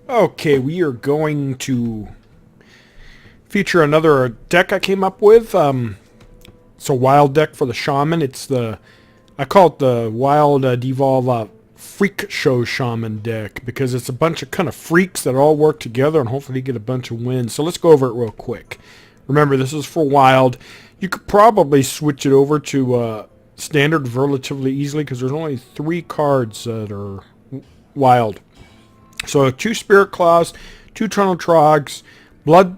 Okay, we are going to feature another deck I came up with. It's a wild deck for the shaman. I call it the wild Devolve freak show shaman deck because it's a bunch of kind of freaks that all work together and hopefully get a bunch of wins. So let's go over it real quick. Remember, this is for wild. You could probably switch it over to standard relatively easily because there's only 3 cards that are wild. So 2 Spirit Claws, 2 Eternal Trogs, Blood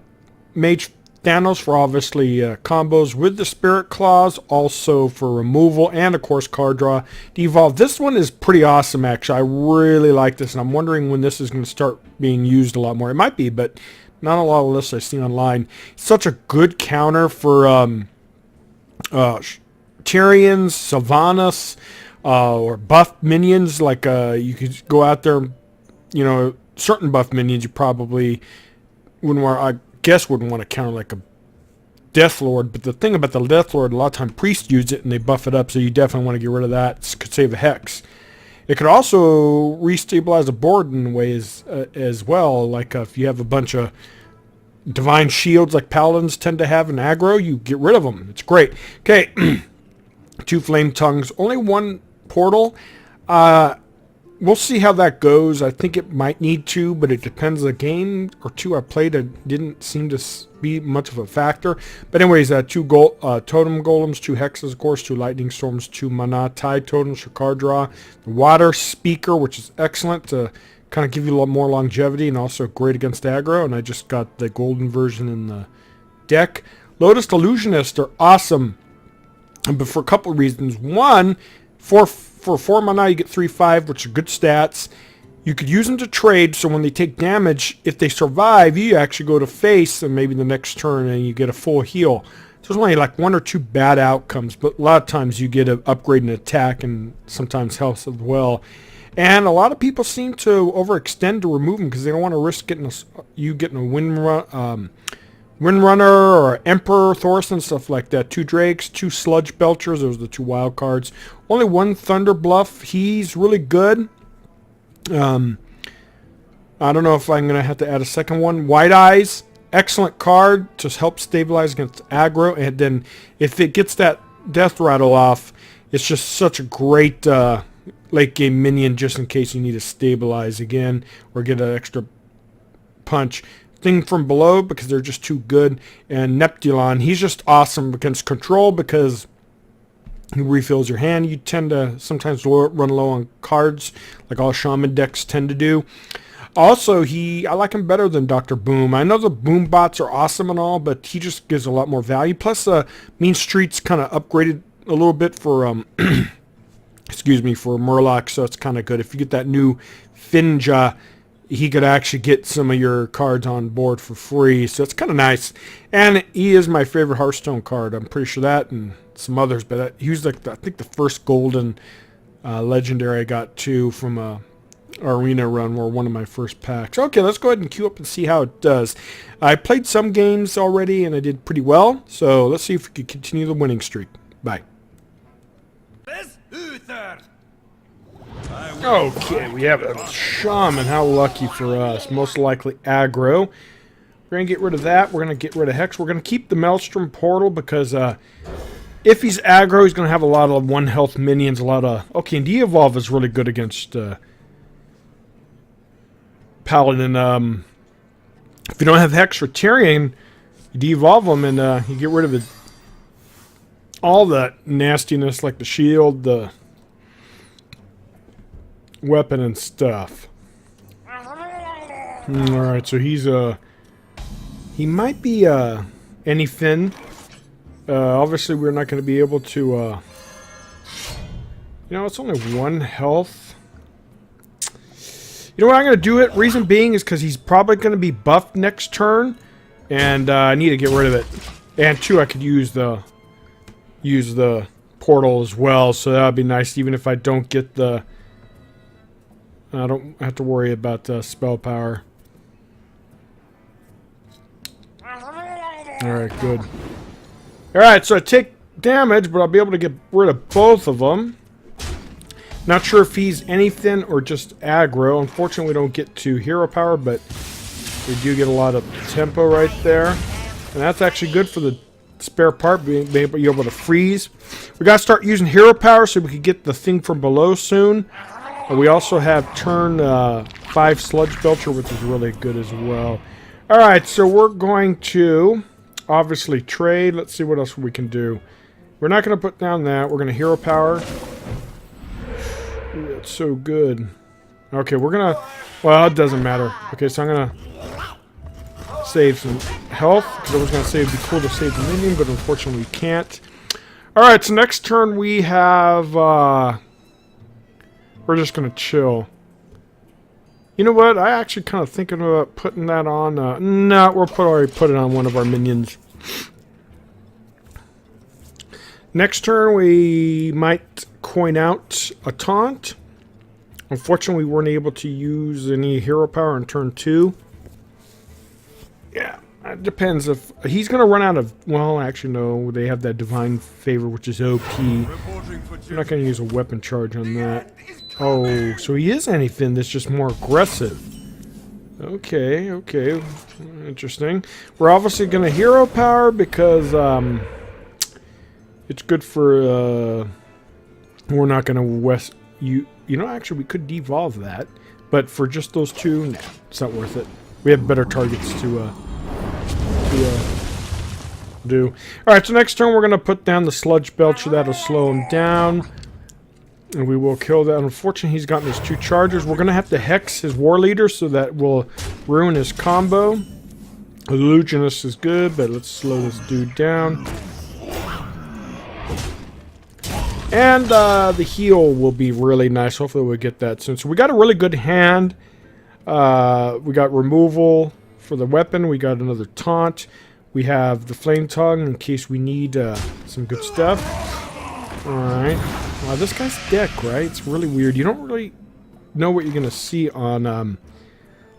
Mage Thanos for obviously combos with the Spirit Claws, also for removal, and of course card draw. Devolve. This one is pretty awesome actually. I really like this, and I'm wondering when this is going to start being used a lot more. It might be, but not a lot of lists I've seen online. It's such a good counter for Tyrians, Sylvanas, or buff minions. Like you could go out there, you know, certain buff minions you probably wouldn't want, I guess wouldn't want to counter like a Death Lord, but the thing about the Death Lord, a lot of times priests use it and they buff it up, so you definitely want to get rid of that. It could save a hex. It could also restabilize a board in ways as well, like if you have a bunch of divine shields like paladins tend to have in aggro, you get rid of them. It's great. Okay, 2 flame tongues, only 1 portal. We'll see how that goes. I think it might need 2, but it depends. A game or 2 I played, it didn't seem to be much of a factor. But anyways, 2 totem golems, 2 hexes, of course, 2 lightning storms, 2 mana tide totems for card draw. The water speaker, which is excellent to kind of give you a lot more longevity and also great against aggro. And I just got the golden version in the deck. Lotus Illusionist are awesome, but for a couple of reasons. One, for 4 mana, you get 3/5, which are good stats. You could use them to trade, so when they take damage, if they survive, you actually go to face, and maybe the next turn, and you get a full heal. So there's only like 1 or 2 bad outcomes, but a lot of times you get an upgrade in attack and sometimes health as well. And a lot of people seem to overextend to remove them because they don't want to risk getting a Windrunner or Emperor, Thorson, stuff like that. 2 Drakes, 2 Sludge Belchers. Those are the 2 wild cards. Only 1 Thunder Bluff. He's really good. I don't know if I'm going to have to add a second one. White Eyes. Excellent card to help stabilize against aggro. And then if it gets that Death Rattle off, it's just such a great late game minion just in case you need to stabilize again or get an extra punch. Thing from below because they're just too good. And Neptulon, he's just awesome against control because he refills your hand. You tend to sometimes run low on cards like all shaman decks tend to do. Also, I like him better than Dr. Boom. I know the Boom bots are awesome and all, but he just gives a lot more value. Plus, Mean Streets kind of upgraded a little bit for excuse me, for Murloc, so it's kind of good. If you get that new Finja, he could actually get some of your cards on board for free, so it's kind of nice. And he is my favorite Hearthstone card. I'm pretty sure that and some others, but he was like I think the first golden legendary I got too from a arena run, or one of my first packs. Okay, let's go ahead and queue up and see how it does. I played some games already and I did pretty well, so let's see if we can continue the winning streak. Bye. Okay, we have a shaman. How lucky for us. Most likely aggro. We're going to get rid of that. We're going to get rid of Hex. We're going to keep the Maelstrom Portal because if he's aggro, he's going to have a lot of 1 health minions. Okay, and Devolve is really good against Paladin. If you don't have Hex or Tyrion, you devolve them and you get rid of all the nastiness like the shield, the weapon and stuff. Alright, so he might be any Finn. Obviously we're not going to be able to it's only 1 health. You know what, I'm going to do it. Reason being is because he's probably going to be buffed next turn, and I need to get rid of it. And 2, I could use the portal as well, so that would be nice. Even if I don't get the, I don't have to worry about spell power. Alright, good. Alright, so I take damage, but I'll be able to get rid of both of them. Not sure if he's anything or just aggro. Unfortunately, we don't get to hero power, but we do get a lot of tempo right there. And that's actually good for the spare part, being able to freeze. We got to start using hero power so we can get the thing from below soon. And we also have turn 5 Sludge Belcher, which is really good as well. Alright, so we're going to obviously trade. Let's see what else we can do. We're not going to put down that. We're going to hero power. Ooh, that's so good. Okay, we're going to... Well, it doesn't matter. Okay, so I'm going to save some health, because I was going to say it'd be cool to save the minion, but unfortunately we can't. Alright, so next turn we have... we're just going to chill. You know what? I actually kind of thinking about putting that on... no, we'll already put it on one of our minions. Next turn we might coin out a taunt. Unfortunately, we weren't able to use any hero power in turn 2. Yeah, it depends if... He's going to run out of... Well, actually, no. They have that Divine Favor, which is OP. I'm not going to use a weapon charge on that. Oh, so he is anything that's just more aggressive. Okay, okay. Interesting. We're obviously going to hero power because it's good for... we're not going to... You know, actually, we could devolve that. But for just those two, nah, it's not worth it. We have better targets to do. Alright, so next turn we're going to put down the Sludge Belcher. That'll slow him down. And we will kill that. Unfortunately, he's gotten his 2 chargers. We're going to have to hex his war leader, so that will ruin his combo. Illusionist is good, but let's slow this dude down. And the heal will be really nice. Hopefully we'll get that soon. So we got a really good hand. We got removal for the weapon. We got another taunt. We have the flame tongue in case we need some good stuff. Alright. Wow, this guy's deck, right? It's really weird. You don't really know what you're going to see on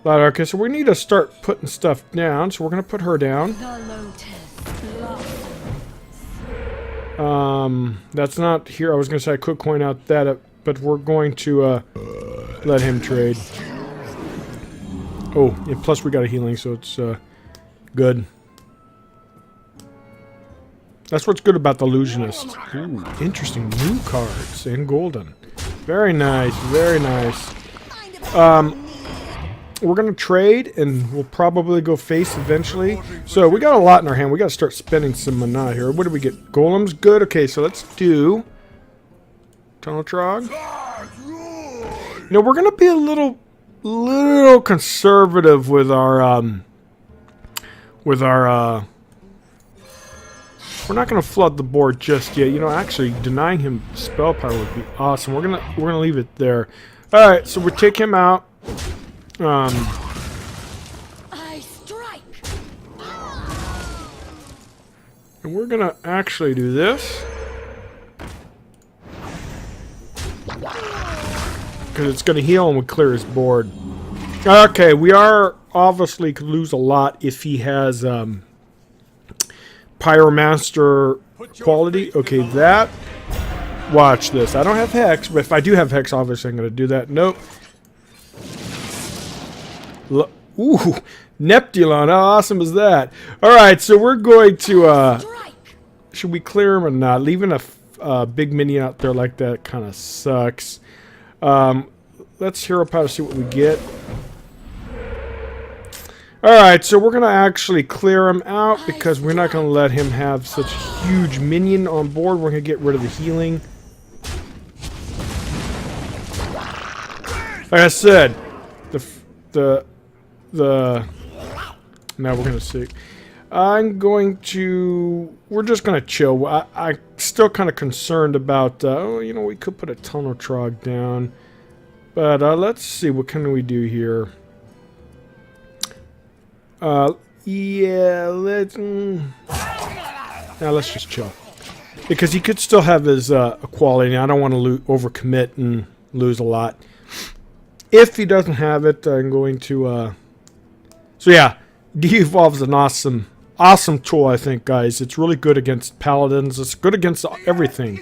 ladder. Okay, so we need to start putting stuff down. So we're going to put her down. That's not here. I was going to say I could coin out that, but we're going to let him trade. Oh, and plus we got a healing, so it's good. That's what's good about the Illusionist. Ooh, interesting new cards in golden. Very nice, very nice. We're going to trade, and we'll probably go face eventually. So we got a lot in our hand. We got to start spending some mana here. What do we get? Golems? Good. Okay, so let's do Tunnel Trog. You know, we're going to be a little conservative with our we're not going to flood the board just yet. You know, actually denying him spell power would be awesome. We're gonna leave it there. All right, so we take him out. I strike. And we're gonna actually do this because it's gonna heal and would clear his board. Okay, we are obviously could lose a lot if he has Pyromaster quality. Okay, that. Watch this. I don't have Hex, but if I do have Hex, obviously I'm gonna do that. Nope. Ooh, Neptulon, how awesome is that? Alright, so we're going to, should we clear him or not? Leaving a big minion out there like that kind of sucks. Let's hero power to see what we get. Alright, so we're going to actually clear him out because we're not going to let him have such a huge minion on board. We're going to get rid of the healing. Like I said, now we're gonna see. We're just gonna chill. I'm still kind of concerned about. Oh, you know, we could put a Tunnel Trog down, but let's see. What can we do here? Yeah, let's. Now let's just chill because he could still have his equality. I don't want to overcommit and lose a lot. If he doesn't have it, I'm going to. So yeah, Devolve is an awesome tool, I think, guys. It's really good against paladins. It's good against everything.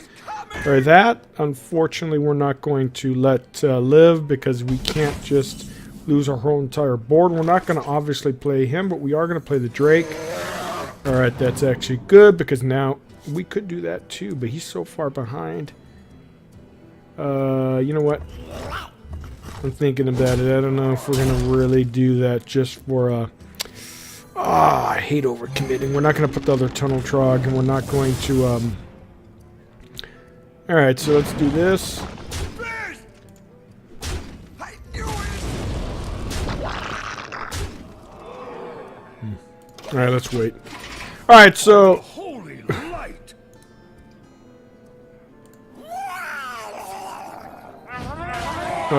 Or that, unfortunately, we're not going to let live because we can't just lose our whole entire board. We're not going to obviously play him, but we are going to play the Drake. Alright, that's actually good because now we could do that too, but he's so far behind. You know what? I'm thinking about it. I don't know if we're going to really do that just for I hate overcommitting. We're not going to put the other Tunnel Trog, and we're not going to Alright, so let's do this. Alright, let's wait. Alright, so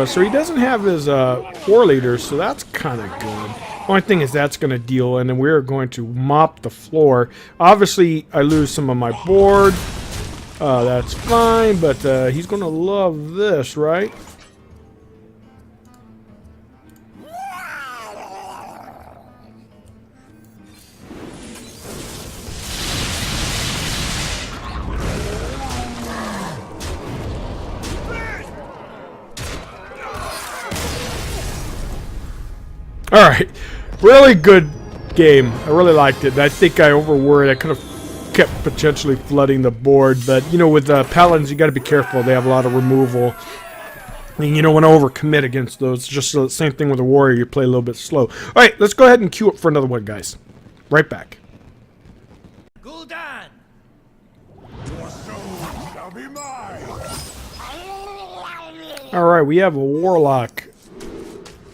so he doesn't have his war leaders, so that's kind of good. Only thing is that's going to deal, and then we're going to mop the floor. Obviously, I lose some of my board. That's fine, but he's going to love this, right? Alright, really good game. I really liked it. I think I overworried. I could have kept potentially flooding the board, but you know, with Paladins, you got to be careful. They have a lot of removal. I mean, you don't want to overcommit against those. Just the same thing with a warrior. You play a little bit slow. Alright, let's go ahead and queue up for another one, guys. Right back. Gul'dan! Your soul shall be mine. Alright, we have a warlock.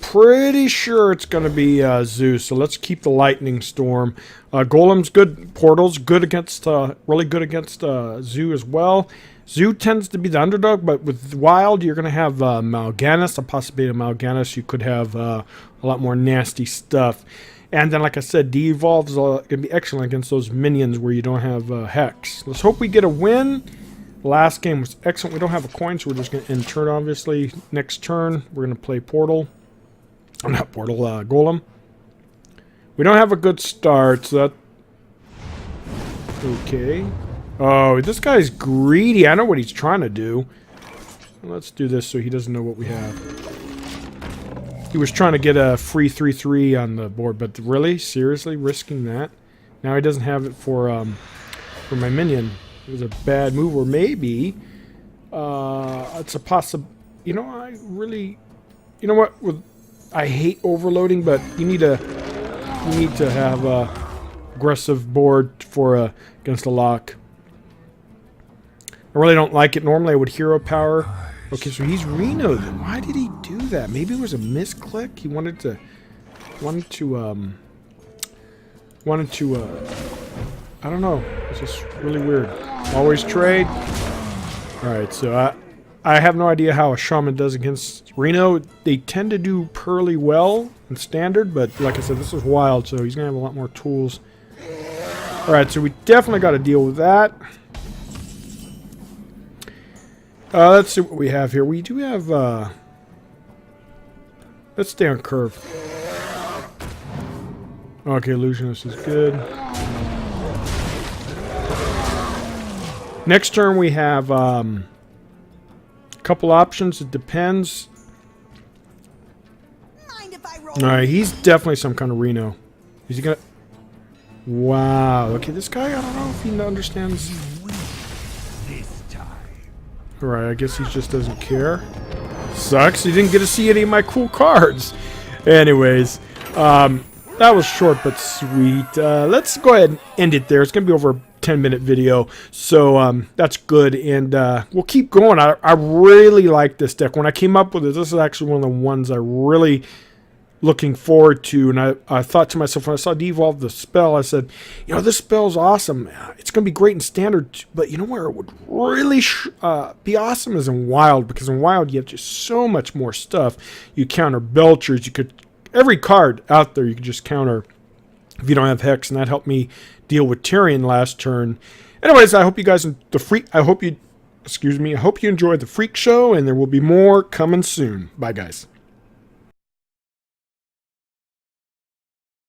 Pretty sure it's going to be Zeus, so let's keep the Lightning Storm. Golem's good. Portal's good against, really good against Zoo as well. Zoo tends to be the underdog, but with Wild, you're going to have Mal'Ganis, a possibility of Mal'Ganis. You could have a lot more nasty stuff. And then, like I said, Devolve is going to be excellent against those minions where you don't have Hex. Let's hope we get a win. Last game was excellent. We don't have a coin, so we're just going to end turn, obviously. Next turn, we're going to play Portal. Not Portal, Golem. We don't have a good start, so that... Okay. Oh, this guy's greedy. I know what he's trying to do. Let's do this so he doesn't know what we have. He was trying to get a free 3-3 on the board, but really? Seriously? Risking that? Now he doesn't have it for my minion. It was a bad move, or maybe... it's a You know, I really... You know what? With... I hate overloading, but you need to have a aggressive board for against a lock. I really don't like it. Normally I would hero power. Okay, so he's Reno then. Why did he do that? Maybe it was a misclick. He wanted to I don't know. It's just really weird. Always trade. All right, so I have no idea how a shaman does against Reno. They tend to do pretty well in standard, but like I said, this is wild, so he's going to have a lot more tools. Alright, so we definitely got to deal with that. Let's see what we have here. We do have... let's stay on curve. Okay, Illusionist is good. Next turn we have... couple options. It depends. Alright, he's definitely some kind of Reno. Is he gonna... Wow. Okay, this guy, I don't know if he understands. Alright, I guess he just doesn't care. Sucks. He didn't get to see any of my cool cards. Anyways, that was short but sweet. Let's go ahead and end it there. It's going to be over a 10-minute video, so that's good, and we'll keep going. I really like this deck. When I came up with it, this is actually one of the ones I really looking forward to, and I thought to myself when I saw Devolve the spell, I said, you know, this spell's awesome. It's going to be great in standard, but you know where it would really be awesome is in Wild, because in Wild you have just so much more stuff. You counter Belchers, you could... Every card out there you can just counter if you don't have Hex, and that helped me deal with Tyrion last turn. Anyways, I hope you guys I hope you enjoyed the Freak Show, and there will be more coming soon. Bye, guys.